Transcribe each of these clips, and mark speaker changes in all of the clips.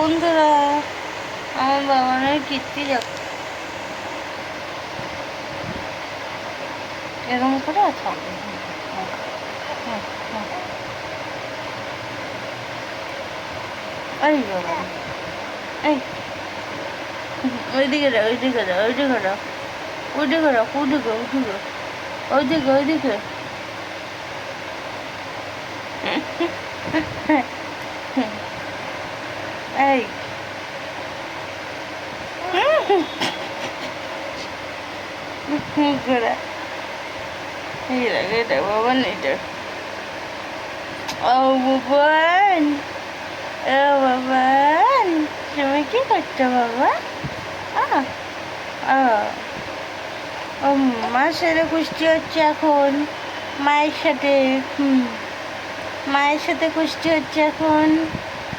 Speaker 1: বন্ধুরা, আমার বাবানের কীর্তি দেখো এরকম করে থাকবে। এই বাবা, এই ওইদিকে যাও, ওইদিকে যাও, ওইদিকে যাও, ওইদিকে যাও, ওইদিকে ওইদিকে ওইদিকে ওইদিকে। এই করে এটা বাবা এটা। ও বাবান, ও বাবান, তুমি কি করছো বাবা? ও মার সাথে কুস্তি হচ্ছে এখন, মায়ের সাথে। মায়ের সাথে কুস্তি হচ্ছে এখন।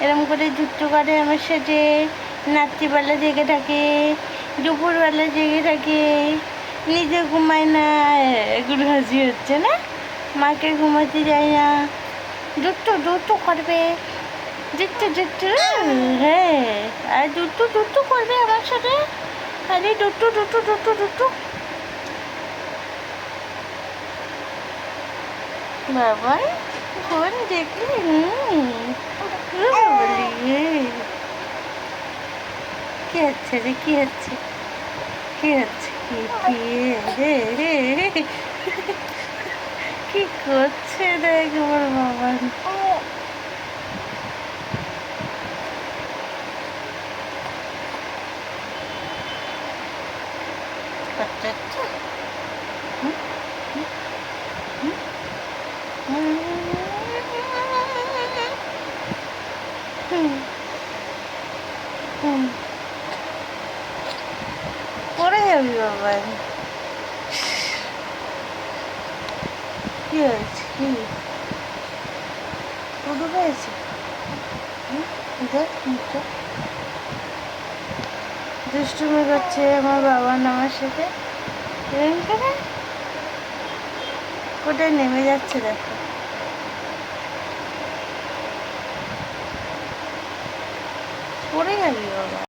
Speaker 1: এরম করে যুদ্ধ করে আমার সাথে। রাত্রিবেলা জেগে থাকে, দুপুরবেলা জেগে থাকে, নিজে ঘুমায় না। এগুলো হাসি হচ্ছে না? মাকে ঘুমাতে যায় না, দুটো করবে, দুটো হ্যাঁ, আর দুটো করবে আমার সাথে। আরে দুটো বাবা ফোন দেখলি? কি হচ্ছে রে? কি হচ্ছে? কি হচ্ছে? কি করছে দেখ আমার বাবা। পড়ে যাবি বাবা। কি হয়েছে? কি পুরো হয়েছে? দুষ্টুমি করছে আমার বাবা আমার সাথে। কোথায় নেমে যাচ্ছে দেখো। পড়ে যাবি বাবা।